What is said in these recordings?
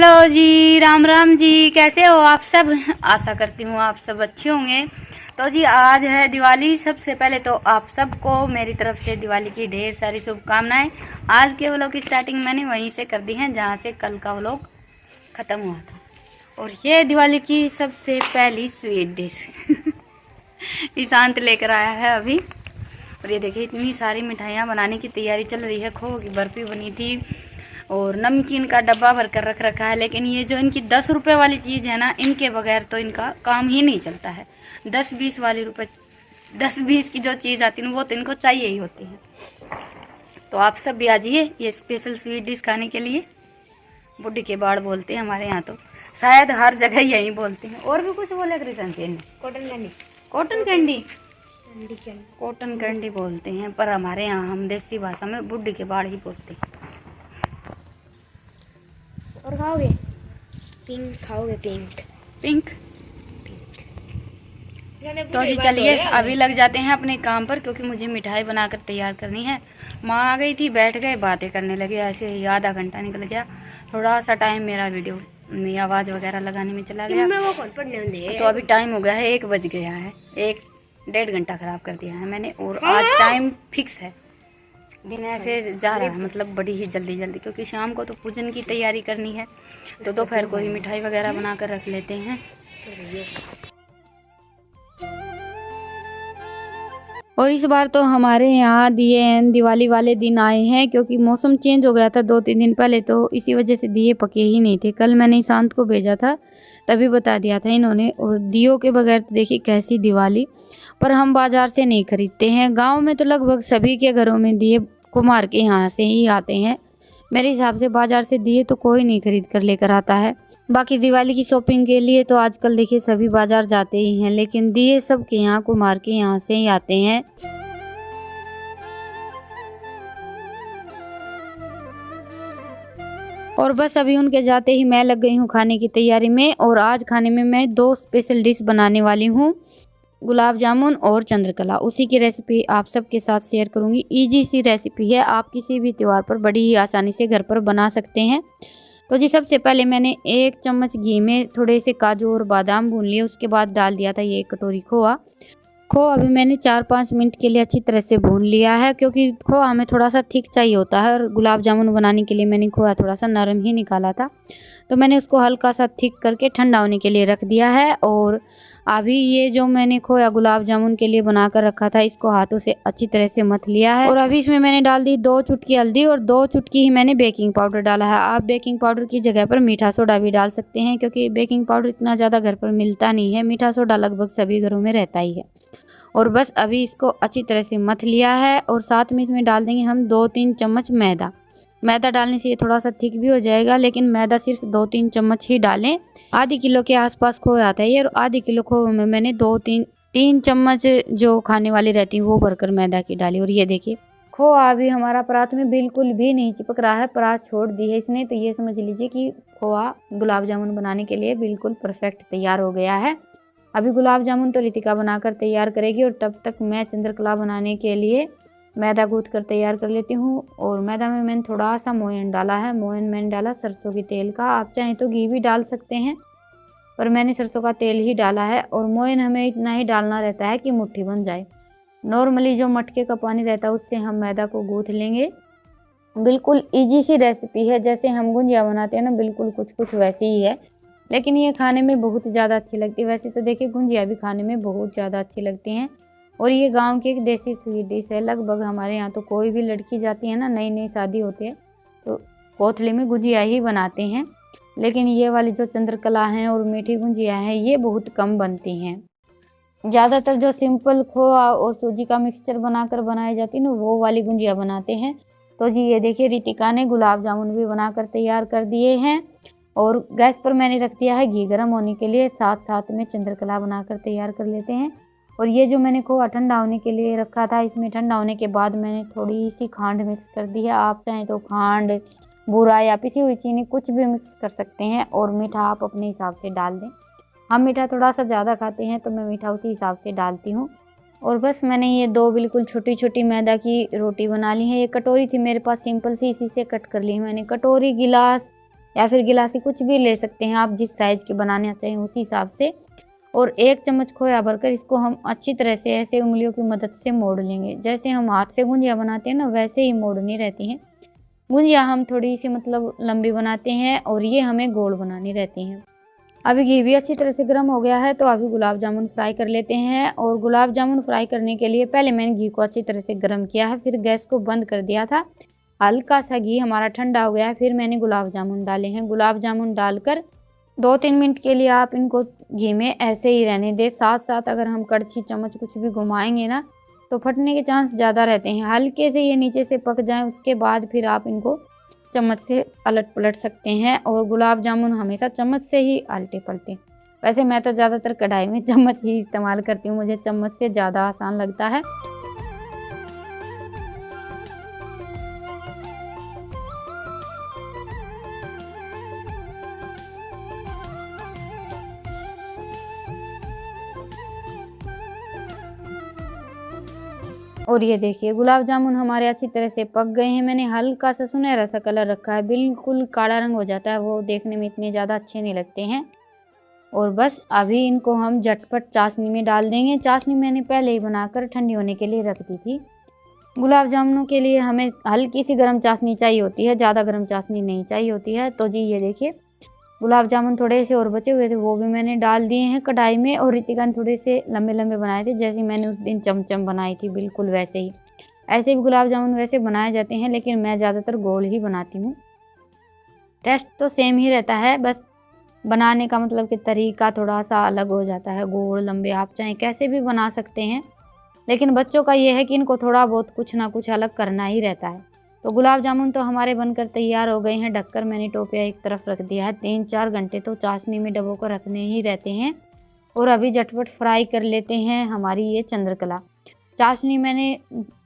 Hello जी, राम राम जी। कैसे हो आप सब? आशा करती हूँ आप सब अच्छे होंगे। तो जी आज है दिवाली। सबसे पहले तो आप सबको मेरी तरफ से दिवाली की ढेर सारी शुभकामनाएं। आज के व्लॉग की स्टार्टिंग मैंने वहीं से कर दी है जहाँ से कल का व्लॉग ख़त्म हुआ था। और ये दिवाली की सबसे पहली स्वीट डिश ईशांत लेकर आया है अभी। और ये देखिए इतनी सारी मिठाइयाँ बनाने की तैयारी चल रही है। खोए की बर्फ़ी बनी थी और नमकीन का डब्बा भर कर रख रखा है। लेकिन ये जो इनकी 10 रुपये वाली चीज़ है ना, इनके बगैर तो इनका काम ही नहीं चलता है। 10-20 वाली रुपये 10-20 की जो चीज़ आती है ना वो तो इनको चाहिए ही होती है। तो आप सब भी आ जाइए ये स्पेशल स्वीट डिश खाने के लिए। बुड्ढी के बाड़ बोलते हैं हमारे यहाँ, तो शायद हर जगह यही बोलते हैं। और भी कुछ बोले कृष्ण जी ने? Cotton candy. Cotton candy, cotton candy बोलते हैं, पर हमारे यहाँ हम देसी भाषा में बुड्ढी के बाड़ ही बोलते हैं। और खाओगे? पिंक खाओगे? Pink pink. तो जी चलिए अभी लग जाते हैं अपने काम पर, क्योंकि मुझे मिठाई बनाकर तैयार करनी है। माँ आ गई थी, बैठ गए, बातें करने लगे, ऐसे ही आधा घंटा निकल गया। थोड़ा सा टाइम मेरा वीडियो में आवाज़ वगैरह लगाने में चला गया। तो अभी टाइम हो गया है, 1 बज गया है। 1-1.5 घंटा ख़राब कर दिया है मैंने। और आज टाइम फिक्स है, दिन ऐसे जा रहा है, मतलब बड़ी ही जल्दी जल्दी, क्योंकि शाम को तो पूजन की तैयारी करनी है। तो दोपहर को ही मिठाई वगैरह बना कर रख लेते हैं। और इस बार तो हमारे यहाँ दिए दिवाली वाले दिन आए हैं, क्योंकि मौसम चेंज हो गया था 2-3 दिन पहले, तो इसी वजह से दिए पके ही नहीं थे। कल मैंने ईशांत को भेजा था, तभी बता दिया था इन्होंने। और दियों के बगैर तो देखिए कैसी दिवाली। पर हम बाज़ार से नहीं खरीदते हैं। गांव में तो लगभग सभी के घरों में दिए कुम्हार के यहाँ से ही आते हैं। मेरे हिसाब से बाज़ार से दिए तो कोई नहीं खरीद कर लेकर आता है। बाकी दिवाली की शॉपिंग के लिए तो आजकल देखिए सभी बाज़ार जाते ही हैं, लेकिन दिए सबके यहाँ कुम्हार के यहाँ से ही आते हैं। और बस अभी उनके जाते ही मैं लग गई हूँ खाने की तैयारी में। और आज खाने में मैं 2 स्पेशल डिश बनाने वाली हूँ, गुलाब जामुन और चंद्रकला। उसी की रेसिपी आप सबके साथ शेयर करूँगी। ईजी सी रेसिपी है, आप किसी भी त्यौहार पर बड़ी ही आसानी से घर पर बना सकते हैं। तो जी सबसे पहले मैंने 1 चम्मच घी में थोड़े से काजू और बादाम भून लिए। उसके बाद डाल दिया था ये 1 कटोरी खोआ। खोआ अभी मैंने 4-5 मिनट के लिए अच्छी तरह से भून लिया है, क्योंकि खोआ हमें थोड़ा सा थिक चाहिए होता है। और गुलाब जामुन बनाने के लिए मैंने खोआ थोड़ा सा नरम ही निकाला था, तो मैंने उसको हल्का सा थिक करके ठंडा होने के लिए रख दिया है। और अभी ये जो मैंने खोया गुलाब जामुन के लिए बना कर रखा था, इसको हाथों से अच्छी तरह से मथ लिया है। और अभी इसमें मैंने डाल दी 2 चुटकी हल्दी और 2 चुटकी ही मैंने बेकिंग पाउडर डाला है। आप बेकिंग पाउडर की जगह पर मीठा सोडा भी डाल सकते हैं, क्योंकि बेकिंग पाउडर इतना ज़्यादा घर पर मिलता नहीं है। मीठा सोडा लगभग सभी घरों में रहता ही है। और बस अभी इसको अच्छी तरह से मथ लिया है। और साथ में इसमें डाल देंगे हम 2-3 चम्मच मैदा। मैदा डालने से ये थोड़ा सा थिक भी हो जाएगा, लेकिन मैदा सिर्फ 2-3 चम्मच ही डालें। आधी किलो के आसपास खोया आता है ये। और आधी किलो खोए में मैंने 2-3 चम्मच जो खाने वाली रहती है वो भरकर मैदा की डाली। और ये देखिए खोआ अभी हमारा परात में बिल्कुल भी नहीं चिपक रहा है, परात छोड़ दी है इसने। तो ये समझ लीजिए कि खोआ गुलाब जामुन बनाने के लिए बिल्कुल परफेक्ट तैयार हो गया है। अभी गुलाब जामुन तो रितिका बनाकर तैयार करेगी, और तब तक मैं चंद्रकला बनाने के लिए मैदा गूँथ कर तैयार कर लेती हूँ। और मैदा में मैंने थोड़ा सा मोयन डाला है। मोयन मैंने डाला सरसों के तेल का, आप चाहें तो घी भी डाल सकते हैं, पर मैंने सरसों का तेल ही डाला है। और मोयन हमें इतना ही डालना रहता है कि मुट्ठी बन जाए। नॉर्मली जो मटके का पानी रहता है उससे हम मैदा को गूँथ लेंगे। बिल्कुल ईजी सी रेसिपी है, जैसे हम गुंजिया बनाते हैं ना, बिल्कुल कुछ वैसी ही है। लेकिन ये खाने में बहुत ज़्यादा अच्छी लगती है। वैसे तो देखिए गुंजिया भी खाने में बहुत ज़्यादा अच्छी लगती हैं। और ये गांव की एक देसी स्वीट डिश है। लगभग हमारे यहाँ तो कोई भी लड़की जाती है ना, नई नई शादी होती है, तो कोथली में गुंजिया ही बनाते हैं। लेकिन ये वाली जो चंद्रकला हैं और मीठी गुंजिया हैं, ये बहुत कम बनती हैं। ज़्यादातर जो सिंपल खोआ और सूजी का मिक्सचर बनाकर बनाई जाती है ना, वो वाली गुंजिया बनाते हैं। तो जी ये देखिए रितिका ने गुलाब जामुन भी बनाकर तैयार कर दिए हैं। और गैस पर मैंने रख दिया है घी गर्म होने के लिए। साथ साथ में चंद्रकला बनाकर तैयार कर लेते हैं। और ये जो मैंने खोआ ठंडा होने के लिए रखा था, इसमें ठंडा होने के बाद मैंने थोड़ी सी खांड मिक्स कर दी है। आप चाहें तो खांड, बूरा या पिसी हुई चीनी कुछ भी मिक्स कर सकते हैं। और मीठा आप अपने हिसाब से डाल दें। हम मीठा थोड़ा सा ज़्यादा खाते हैं, तो मैं मीठा उसी हिसाब से डालती हूँ। और बस मैंने ये 2 बिल्कुल छोटी छोटी मैदा की रोटी बना ली है। ये कटोरी थी मेरे पास सिंपल सी, इसी से कट कर ली मैंने। कटोरी, गिलास या फिर गिलासी, कुछ भी ले सकते हैं आप, जिस साइज के बनाने चाहिए उसी हिसाब से। और 1 चम्मच खोया भरकर इसको हम अच्छी तरह से ऐसे उंगलियों की मदद से मोड़ लेंगे। जैसे हम हाथ से गुंजिया बनाते हैं ना, वैसे ही मोड़नी रहती है। गुंजिया हम थोड़ी सी मतलब लंबी बनाते हैं और ये हमें गोल बनानी रहती हैं। अभी घी भी अच्छी तरह से गर्म हो गया है, तो अभी गुलाब जामुन फ्राई कर लेते हैं। और गुलाब जामुन फ्राई करने के लिए पहले मैंने घी को अच्छी तरह से गर्म किया है, फिर गैस को बंद कर दिया था। हल्का सा घी हमारा ठंडा हो गया है, फिर मैंने गुलाब जामुन डाले हैं। गुलाब जामुन डालकर 2-3 मिनट के लिए आप इनको घी में ऐसे ही रहने दें। साथ साथ अगर हम कड़छी चम्मच कुछ भी घुमाएंगे ना, तो फटने के चांस ज़्यादा रहते हैं। हल्के से ये नीचे से पक जाएं, उसके बाद फिर आप इनको चम्मच से अलट पलट सकते हैं। और गुलाब जामुन हमेशा चम्मच से ही आलटे पलटे। वैसे मैं तो ज़्यादातर कढ़ाई में चम्मच ही इस्तेमाल करती हूँ, मुझे चम्मच से ज़्यादा आसान लगता है। और ये देखिए गुलाब जामुन हमारे अच्छी तरह से पक गए हैं। मैंने हल्का सा सुनहरा सा कलर रखा है, बिल्कुल काला रंग हो जाता है, वो देखने में इतने ज़्यादा अच्छे नहीं लगते हैं। और बस अभी इनको हम झटपट चाशनी में डाल देंगे। चाशनी मैंने पहले ही बनाकर ठंडी होने के लिए रख दी थी। गुलाब जामुनों के लिए हमें हल्की सी गर्म चाशनी चाहिए होती है, ज़्यादा गर्म चाशनी नहीं चाहिए होती है। तो जी ये देखिए गुलाब जामुन थोड़े से और बचे हुए थे, वो भी मैंने डाल दिए हैं कढ़ाई में। और रितिका ने थोड़े से लंबे लंबे बनाए थे, जैसे मैंने उस दिन चमचम बनाई थी, बिल्कुल वैसे ही। ऐसे भी गुलाब जामुन वैसे बनाए जाते हैं, लेकिन मैं ज़्यादातर गोल ही बनाती हूँ। टेस्ट तो सेम ही रहता है, बस बनाने का मतलब कि तरीका थोड़ा सा अलग हो जाता है। गोल लंबे आप चाहें कैसे भी बना सकते हैं, लेकिन बच्चों का ये है कि इनको थोड़ा बहुत कुछ ना कुछ अलग करना ही रहता है। तो गुलाब जामुन तो हमारे बनकर तैयार हो गए हैं। ढककर मैंने टोपिया एक तरफ रख दिया है। 3-4 घंटे तो चाशनी में डबो कर रखने ही रहते हैं। और अभी झटपट फ्राई कर लेते हैं हमारी ये चंद्रकला। चाशनी मैंने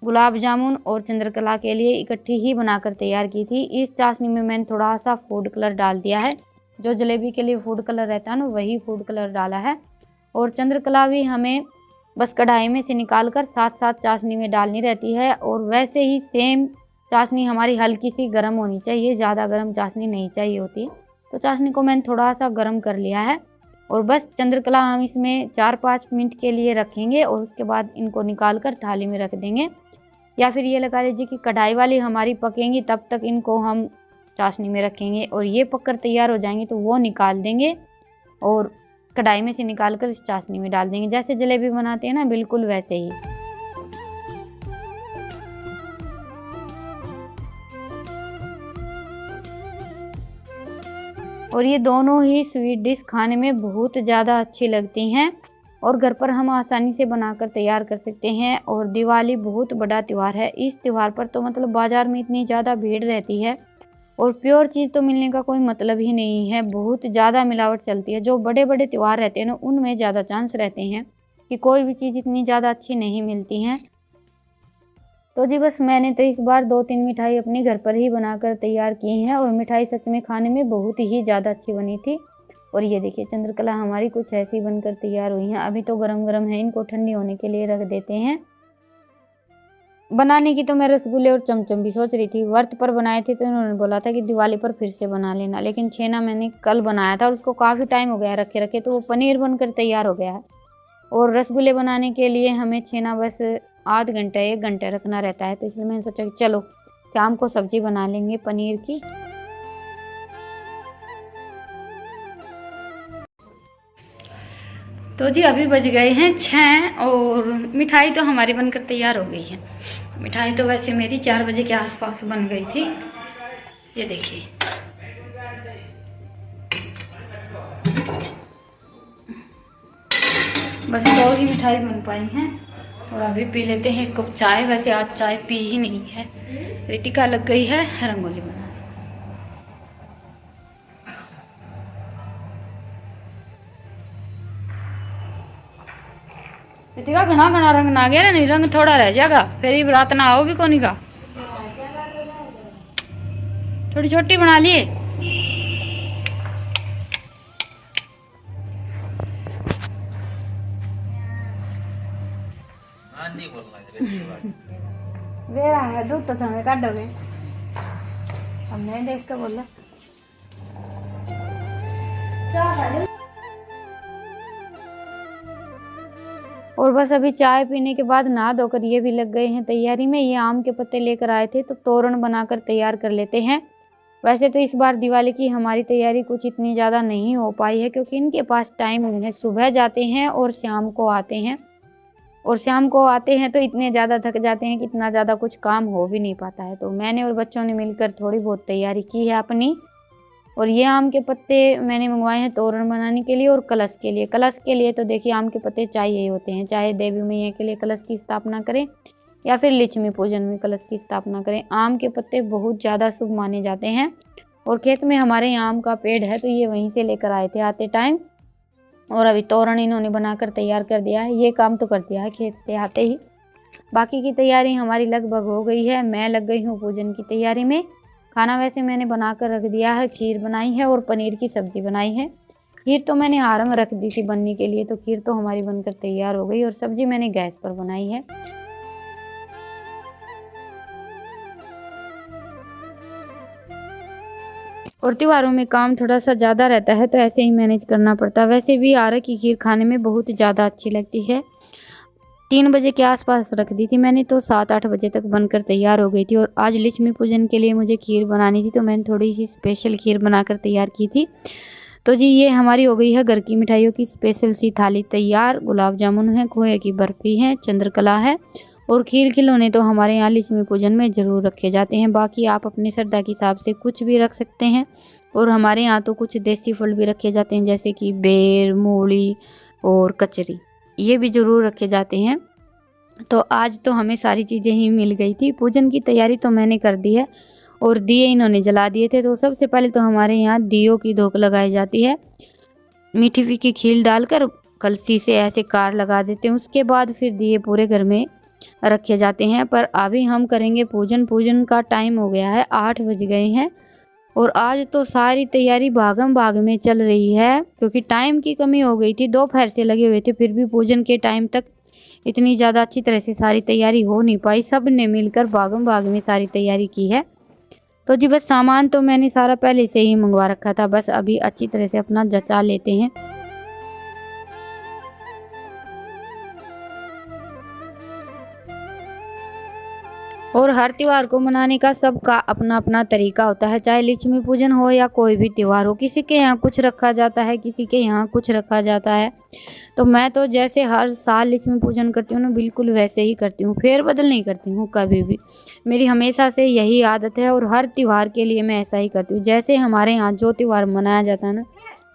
गुलाब जामुन और चंद्रकला के लिए इकट्ठी ही बनाकर तैयार की थी। इस चाशनी में मैंने थोड़ा सा फूड कलर डाल दिया है, जो जलेबी के लिए फूड कलर रहता है ना, वही फूड कलर डाला है। और चंद्रकला भी हमें बस कढ़ाई में से निकाल कर साथ साथ चाशनी में डालनी रहती है। और वैसे ही सेम चाशनी हमारी हल्की सी गर्म होनी चाहिए, ज़्यादा गर्म चाशनी नहीं चाहिए होती। तो चाशनी को मैंने थोड़ा सा गर्म कर लिया है। और बस चंद्रकला हम इसमें 4-5 मिनट के लिए रखेंगे और उसके बाद इनको निकाल कर थाली में रख देंगे। या फिर ये लगा लीजिए कि कढ़ाई वाली हमारी पकेंगी, तब तक इनको हम चाशनी में रखेंगे। और ये पककर तैयार हो जाएंगे तो वो निकाल देंगे और कढ़ाई में से निकाल कर इस चाशनी में डाल देंगे, जैसे जलेबी बनाते हैं ना, बिल्कुल वैसे ही। और ये दोनों ही स्वीट डिश खाने में बहुत ज़्यादा अच्छी लगती हैं और घर पर हम आसानी से बनाकर तैयार कर सकते हैं। और दिवाली बहुत बड़ा त्यौहार है, इस त्यौहार पर तो मतलब बाज़ार में इतनी ज़्यादा भीड़ रहती है और प्योर चीज़ तो मिलने का कोई मतलब ही नहीं है, बहुत ज़्यादा मिलावट चलती है। जो बड़े बड़े त्यौहार रहते हैं ना, उनमें ज़्यादा चांस रहते हैं कि कोई भी चीज़ इतनी ज़्यादा अच्छी नहीं मिलती हैं। तो जी बस मैंने तो इस बार 2-3 मिठाई अपने घर पर ही बनाकर तैयार की हैं और मिठाई सच में खाने में बहुत ही ज़्यादा अच्छी बनी थी। और ये देखिए चंद्रकला हमारी कुछ ऐसी बनकर तैयार हुई हैं। अभी तो गरम गरम है, इनको ठंडी होने के लिए रख देते हैं। बनाने की तो मैं रसगुल्ले और चमचम भी सोच रही थी, व्रत पर बनाए थे तो इन्होंने बोला था कि दिवाली पर फिर से बना लेना, लेकिन छेना मैंने कल बनाया था और उसको काफ़ी टाइम हो गया रखे रखे, तो वो पनीर बनकर तैयार हो गया है। और रसगुल्ले बनाने के लिए हमें छेना बस आध घंटा 1 घंटा रखना रहता है, तो इसलिए मैंने सोचा कि चलो शाम को सब्जी बना लेंगे पनीर की। तो जी अभी बज गए हैं 6 और मिठाई तो हमारी बनकर तैयार हो गई है। मिठाई तो वैसे मेरी 4 बजे के आसपास बन गई थी। ये देखिए बस 2 ही मिठाई बन पाई हैं और अभी पी लेते हैं 1 कप चाय। वैसे आज चाय पी ही नहीं है। रितिका लग गई है रंगोली बनाने। रितिका घना घना रंग ना गया नहीं, रंग थोड़ा रह जाएगा, फिर ही रात ना आओ भी कोनी का। थोड़ी छोटी बना लिए। वेरा है दूध तो तुम्हें काटोगे, हमने देख के बोला। और बस अभी चाय पीने के बाद नहा धोकर ये भी लग गए हैं तैयारी में। ये आम के पत्ते लेकर आए थे तो तोरण बनाकर तैयार कर लेते हैं। वैसे तो इस बार दिवाली की हमारी तैयारी कुछ इतनी ज़्यादा नहीं हो पाई है क्योंकि इनके पास टाइम नहीं है। सुबह जाते हैं और शाम को आते हैं, और शाम को आते हैं तो इतने ज़्यादा थक जाते हैं कि इतना ज़्यादा कुछ काम हो भी नहीं पाता है। तो मैंने और बच्चों ने मिलकर थोड़ी बहुत तैयारी की है अपनी। और ये आम के पत्ते मैंने मंगवाए हैं तोरण बनाने के लिए और कलश के लिए। कलश के लिए तो देखिए आम के पत्ते चाहिए ही होते हैं, चाहे देवी मैया के लिए कलश की स्थापना करें या फिर लक्ष्मी पूजन में कलश की स्थापना करें। आम के पत्ते बहुत ज़्यादा शुभ माने जाते हैं। और खेत में हमारे यहाँ आम का पेड़ है तो ये वहीं से लेकर आए थे आते टाइम। और अभी तोरण इन्होंने बनाकर तैयार कर दिया है। ये काम तो कर दिया है खेत से आते ही। बाकी की तैयारी हमारी लगभग हो गई है। मैं लग गई हूँ पूजन की तैयारी में। खाना वैसे मैंने बनाकर रख दिया है, खीर बनाई है और पनीर की सब्ज़ी बनाई है। खीर तो मैंने हार में रख दी थी बनने के लिए, तो खीर तो हमारी बनकर तैयार हो गई। और सब्ज़ी मैंने गैस पर बनाई है। और त्योहारों में काम थोड़ा सा ज़्यादा रहता है तो ऐसे ही मैनेज करना पड़ता है। वैसे भी आरा की खीर खाने में बहुत ज़्यादा अच्छी लगती है। 3 बजे के आसपास रख दी थी मैंने, तो 7-8 बजे तक बनकर तैयार हो गई थी। और आज लक्ष्मी पूजन के लिए मुझे खीर बनानी थी तो मैंने थोड़ी सी स्पेशल खीर बनाकर तैयार की थी। तो जी ये हमारी हो गई है घर की मिठाइयों की स्पेशल सी थाली तैयार। गुलाब जामुन है, खोए की बर्फ़ी है, चंद्रकला है और खीर खिलौने तो हमारे यहाँ लक्ष्मी पूजन में ज़रूर रखे जाते हैं। बाकी आप अपनी श्रद्धा के हिसाब से कुछ भी रख सकते हैं। और हमारे यहाँ तो कुछ देसी फल भी रखे जाते हैं जैसे कि बेर, मूली और कचरी, ये भी ज़रूर रखे जाते हैं। तो आज तो हमें सारी चीज़ें ही मिल गई थी। पूजन की तैयारी तो मैंने कर दी है और दिए इन्होंने जला दिए थे। तो सबसे पहले तो हमारे यहाँ दियों की धोक लगाई जाती है। मीठी फीकी खील डालकर कलसी से ऐसे कार लगा देते हैं। उसके बाद फिर दिए पूरे घर में रखे जाते हैं। पर अभी हम करेंगे पूजन। पूजन का टाइम हो गया है, 8 बज गए हैं। और आज तो सारी तैयारी भागम भाग में चल रही है क्योंकि टाइम की कमी हो गई थी। दोपहर से लगे हुए थे, फिर भी पूजन के टाइम तक इतनी ज़्यादा अच्छी तरह से सारी तैयारी हो नहीं पाई। सब ने मिलकर भागम भाग में सारी तैयारी की है। तो जी बस सामान तो मैंने सारा पहले से ही मंगवा रखा था, बस अभी अच्छी तरह से अपना जचा लेते हैं। और हर त्यौहार को मनाने का सबका अपना अपना तरीका होता है, चाहे लक्ष्मी पूजन हो या कोई भी त्यौहार हो। किसी के यहाँ कुछ रखा जाता है, किसी के यहाँ कुछ रखा जाता है। तो मैं तो जैसे हर साल लक्ष्मी पूजन करती हूँ ना, बिल्कुल वैसे ही करती हूँ, फेर बदल नहीं करती हूँ कभी भी। मेरी हमेशा से यही आदत है और हर त्यौहार के लिए मैं ऐसा ही करती हूँ। जैसे हमारे यहाँ जो त्यौहार मनाया जाता है ना,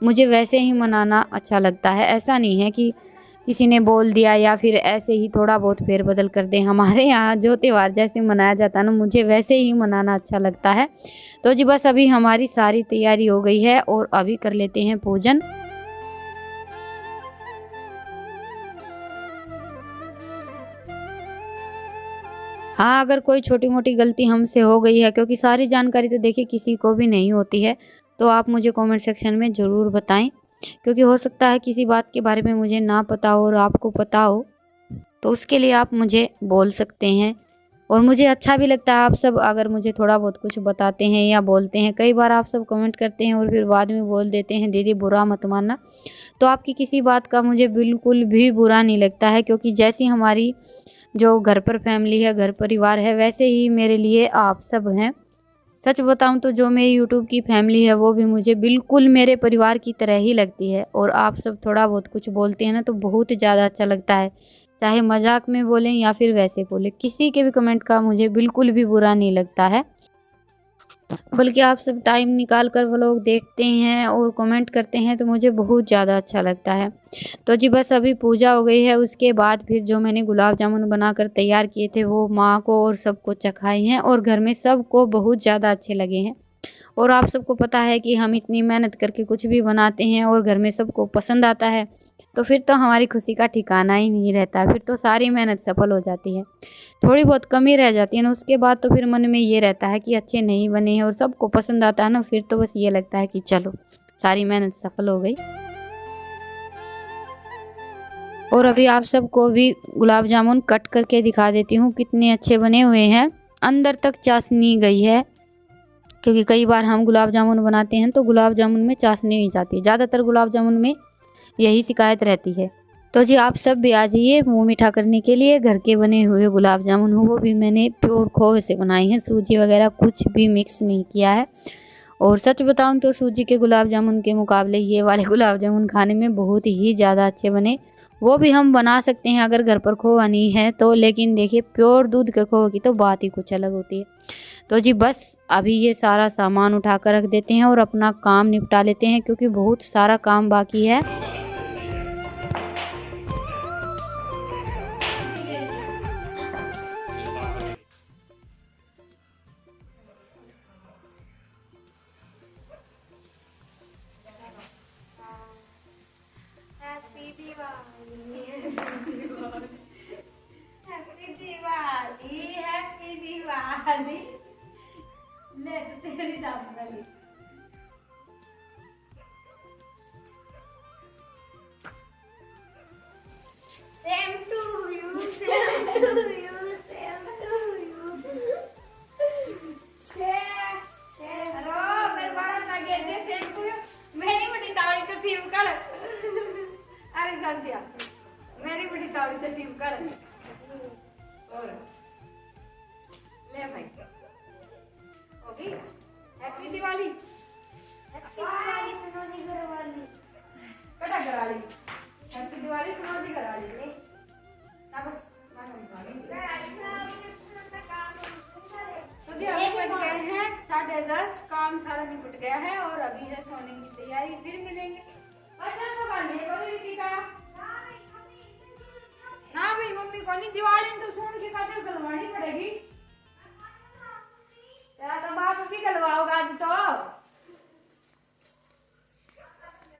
मुझे वैसे ही मनाना अच्छा लगता है। ऐसा नहीं है कि किसी ने बोल दिया या फिर ऐसे ही थोड़ा बहुत फेरबदल कर दें। हमारे यहाँ जो त्यौहार जैसे मनाया जाता है ना, मुझे वैसे ही मनाना अच्छा लगता है। तो जी बस अभी हमारी सारी तैयारी हो गई है और अभी कर लेते हैं पूजन। हाँ, अगर कोई छोटी मोटी गलती हमसे हो गई है, क्योंकि सारी जानकारी तो देखिए किसी को भी नहीं होती है, तो आप मुझे कमेंट सेक्शन में ज़रूर बताएं। क्योंकि हो सकता है किसी बात के बारे में मुझे ना पता हो और आपको पता हो, तो उसके लिए आप मुझे बोल सकते हैं। और मुझे अच्छा भी लगता है आप सब अगर मुझे थोड़ा बहुत कुछ बताते हैं या बोलते हैं। कई बार आप सब कमेंट करते हैं और फिर बाद में बोल देते हैं दीदी बुरा मत मानना। तो आपकी किसी बात का मुझे बिल्कुल भी बुरा नहीं लगता है, क्योंकि जैसी हमारी जो घर पर फैमिली है, घर परिवार है, वैसे ही मेरे लिए आप सब हैं। सच बताऊं तो जो मेरी यूट्यूब की फैमिली है वो भी मुझे बिल्कुल मेरे परिवार की तरह ही लगती है। और आप सब थोड़ा बहुत कुछ बोलते हैं ना, तो बहुत ज़्यादा अच्छा लगता है। चाहे मजाक में बोलें या फिर वैसे बोलें, किसी के भी कमेंट का मुझे बिल्कुल भी बुरा नहीं लगता है। बल्कि आप सब टाइम निकाल कर व्लॉग देखते हैं और कमेंट करते हैं तो मुझे बहुत ज़्यादा अच्छा लगता है। तो जी बस अभी पूजा हो गई है, उसके बाद फिर जो मैंने गुलाब जामुन बनाकर तैयार किए थे वो माँ को और सबको चखाए हैं और घर में सबको बहुत ज़्यादा अच्छे लगे हैं। और आप सबको पता है कि हम इतनी मेहनत करके कुछ भी बनाते हैं और घर में सबको पसंद आता है, तो फिर तो हमारी खुशी का ठिकाना ही नहीं रहता। फिर तो सारी मेहनत सफल हो जाती है। थोड़ी बहुत कमी रह जाती है ना, उसके बाद तो फिर मन में ये रहता है कि अच्छे नहीं बने हैं और सबको पसंद आता है ना, फिर तो बस ये लगता है कि चलो सारी मेहनत सफल हो गई। और अभी आप सबको भी गुलाब जामुन कट करके दिखा देती हूँ कितने अच्छे बने हुए हैं। अंदर तक चाशनी गई है क्योंकि कई बार हम गुलाब जामुन बनाते हैं तो गुलाब जामुन में चाशनी नहीं जाती। ज़्यादातर गुलाब जामुन में यही शिकायत रहती है। तो जी आप सब भी आ जाइए मुँह मीठा करने के लिए। घर के बने हुए गुलाब जामुन हो, वो भी मैंने प्योर खोए से बनाई हैं, सूजी वगैरह कुछ भी मिक्स नहीं किया है। और सच बताऊं तो सूजी के गुलाब जामुन के मुकाबले ये वाले गुलाब जामुन खाने में बहुत ही ज़्यादा अच्छे बने। वो भी हम बना सकते हैं अगर घर पर खोआ नहीं है तो, लेकिन देखिए प्योर दूध के खोए की तो बात ही कुछ अलग होती है। तो जी बस अभी ये सारा सामान उठा कर रख देते हैं और अपना काम निपटा लेते हैं, क्योंकि बहुत सारा काम बाकी है। हैप्पी दिवाली ले तेरी दादी वाली same to you same to you same to you hello मेरे बाल लगे थे सेम टू यू मेरी बड़ी ताली को सीव कर अरे चल दिया मेरी बड़ी ताली से सीव कर और ले भाई ओके हैप्पी दिवाली सुनोजी घरवाली कटा घरवाली हैप्पी दिवाली सुनोजी घरवाली ना बस तो जी अभी बज गए हैं 10:30, काम सारा निपट गया है और अभी है सोने की तैयारी। फिर मिलेंगे अच्छा तो कर लिए बोली दीदी का ना भाई मम्मी को नहीं दिवाली तो सुन के खातिर गलवानी पड़ेगी।